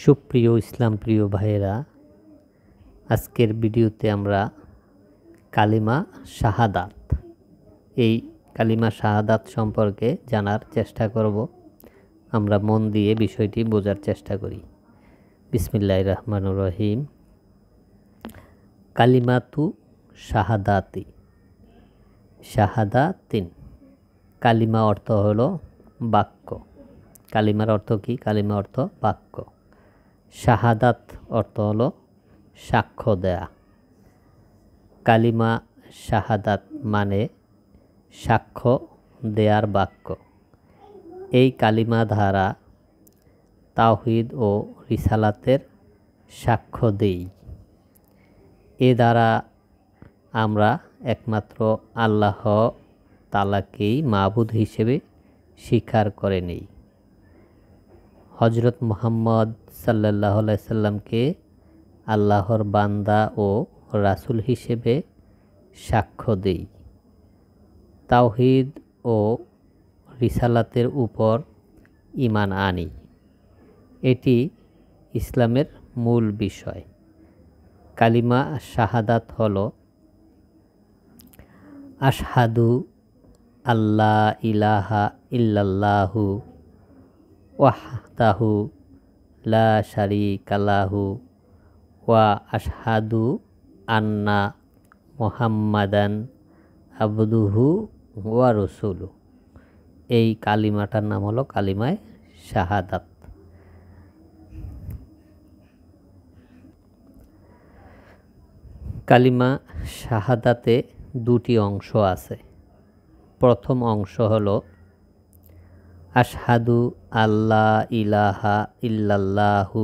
সুপ্রিয় ইসলাম প্রিয় ভাইয়েরা, আজকের ভিডিওতে আমরা কালিমা শাহাদাত এই কালিমা শাহাদাত সম্পর্কে জানার চেষ্টা করব। আমরা মন দিয়ে বিষয়টি বোঝার চেষ্টা করি। বিসমিল্লাহির রহমানির রহিম। কালিমাতু শাহাদাতি শাহাদাতিন। কালিমা অর্থ হলো বাক্য। কালিমার অর্থ কি? কালিমা অর্থ বাক্য। শাহাদাত অর্থ হলো সাক্ষ্য দেয়া। কালিমা শাহাদাত মানে সাক্ষ্য দেয়ার বাক্য। এই কালিমা দ্বারা তাওহীদ ও রিসালাতের সাক্ষ্য দেই। এ দ্বারা আমরা একমাত্র আল্লাহ তাআলাকেই মাবুদ হিসেবে স্বীকার করে নেই। হযরত মুহাম্মদ সাল্লাল্লাহু আলাইহি সাল্লামকে আল্লাহর বান্দা ও রাসূল হিসেবে সাক্ষ্য দেই। তাওহীদ ও রিসালাতের উপর ঈমান আনি। এটি ইসলামের মূল বিষয়। কালিমা শাহাদাত হলো আশহাদু আল্লা ইলাহা ইল্লাল্লাহু ওয়াহদাহু লা শারীকা লাহু ওয়া আশহাদু আন্না মুহাম্মাদান আবদুহু ওয়া রাসূলুহু। এই কালিমাটার নাম হলো কালিমায়ে শাহাদাত। কালিমা শাহাদাতে দুটি অংশ আছে। প্রথম অংশ হলো আশহাদু আল্লা ইলাহা ইল্লাল্লাহু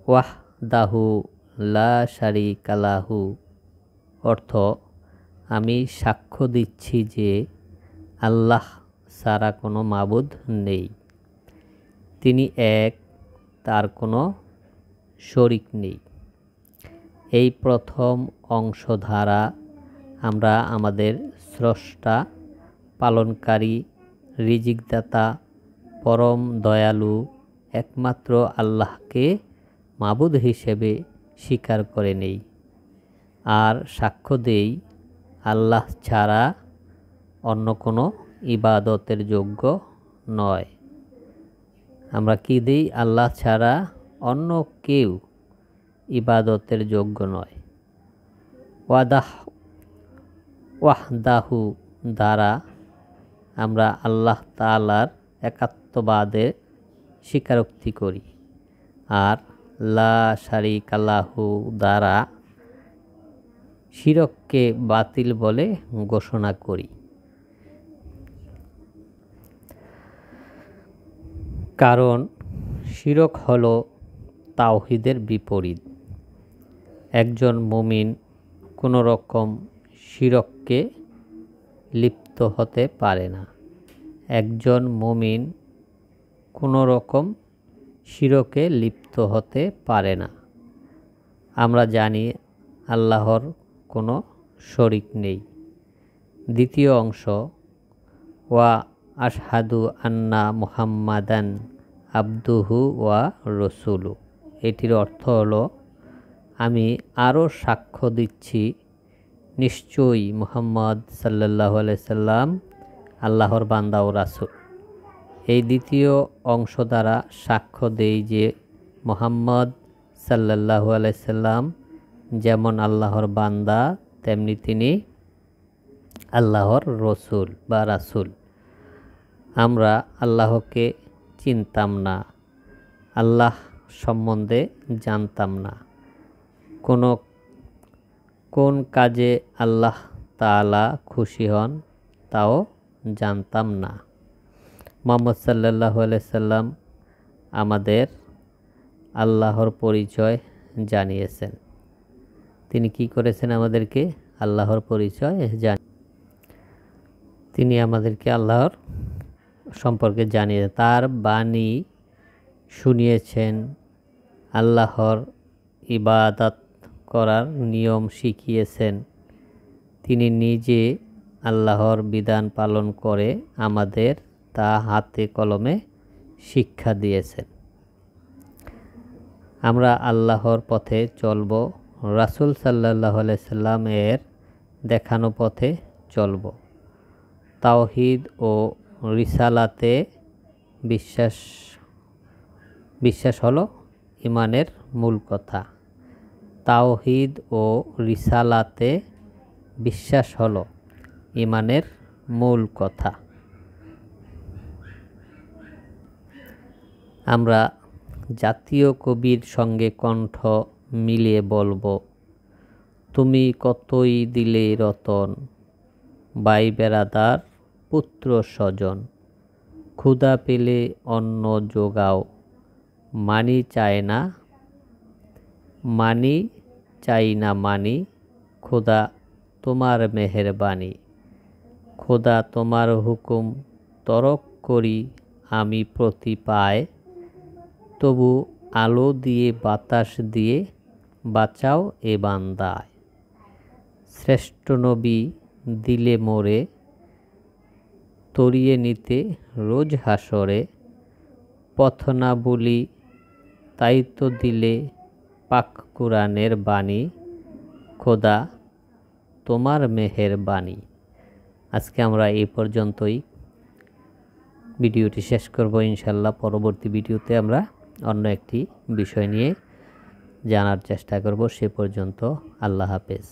ওয়াহদাহু লা শারীকা লাহু। অর্থ, আমি সাক্ষ্য দিচ্ছি যে আল্লাহ ছাড়া কোনো মাবুদ নেই, তিনি এক, তার কোনো শরীক নেই। এই প্রথম অংশ দ্বারা আমরা আমাদের স্রষ্টা, পালনকারী, রিজিকদাতা, পরম দয়ালু একমাত্র আল্লাহকে মাবুদ হিসেবে স্বীকার করে নেই আর সাক্ষ্য দেই আল্লাহ ছাড়া অন্য কোনো ইবাদতের যোগ্য নয়। আমরা কি দিই? আল্লাহ ছাড়া অন্য কেউ ইবাদতের যোগ্য নয়। ওয়াহদাহু দ্বারা আমরা আল্লাহ তাআলার একাত্মবাদের স্বীকারোক্তি করি। আর লা শারীকা লাহু দ্বারা শিরককে বাতিল বলে ঘোষণা করি। কারণ শিরক হলো তাওহীদের বিপরীত। একজন মুমিন কোনো রকম শিরককে লিপ্ত হতে পারে না। একজন মুমিন কোনো রকম শিরকে লিপ্ত হতে পারে না। আমরা জানি আল্লাহর কোনো শরীক নেই। দ্বিতীয় অংশ ওয়া আশহাদু আন্না মুহাম্মাদান আবদুহু ওয়া রাসূলুহু। এটির অর্থ হলো আমি আরও সাক্ষ্য দিচ্ছি নিশ্চয়ই মুহাম্মদ সাল্লাল্লাহু আলাইহি সাল্লাম আল্লাহর বান্দা ও রাসূল। এই দ্বিতীয় অংশ দ্বারা সাক্ষ্য দেই যে মুহাম্মদ সাল্লাল্লাহু আলাইহি সাল্লাম যেমন আল্লাহর বান্দা তেমনি তিনি আল্লাহর রসুল বা রাসূল। আমরা আল্লাহকে চিনতাম না, আল্লাহ সম্বন্ধে জানতাম না, কোন কাজে আল্লাহ তাআলা খুশি হন তাও জানতাম না। মুহাম্মদ সাল্লাল্লাহু আলাইহি সাল্লাম আমাদের আল্লাহর পরিচয় জানিয়েছেন। তিনি কি করেছেন? আমাদেরকে আল্লাহর পরিচয় তিনি আমাদেরকে আল্লাহর সম্পর্কে জানিয়ে তার বাণী শুনিয়েছেন, আল্লাহর ইবাদত করার নিয়ম শিখিয়েছেন। তিনি নিজে আল্লাহর বিধান পালন করে আমাদের তা হাতে কলমে শিক্ষা দিয়েছেন। আমরা আল্লাহর পথে চলব, রাসূল সাল্লাল্লাহু আলাইহি সাল্লাম এর দেখানো পথে চলব। তাওহীদ ও রিসালাতে বিশ্বাস হলো ঈমানের মূল কথা। তাওহীদ ও রিসালাতে বিশ্বাস হলো ঈমানের মূল কথা। আমরা জাতীয় কবির সঙ্গে কণ্ঠ মিলিয়ে বলবো, তুমি কতই দিলে রতন, ভাই বেরাদার পুত্র স্বজন, ক্ষুধা পেলে অন্ন যোগাও, মানি চাই না মানি, খোদা তোমার মেহেরবানি, খোদা তোমার হুকুম তরক করি আমি প্রতি পায়, তবু আলো দিয়ে বাতাস দিয়ে বাঁচাও এ বান্দায়। শ্রেষ্ঠ নবী দিলে মোরে তরিয়ে নিতে রোজ হাসরে, পথ না বলি তাই তো দিলে পাক কুরআনের বাণী, খোদা তোমার মেহেরবানি। আজকে আমরা এই পর্যন্তই ভিডিওটি শেষ করব। ইনশাল্লাহ পরবর্তী ভিডিওতে আমরা অন্য একটি বিষয় নিয়ে জানার চেষ্টা করব। সে পর্যন্ত আল্লাহ হাফেজ।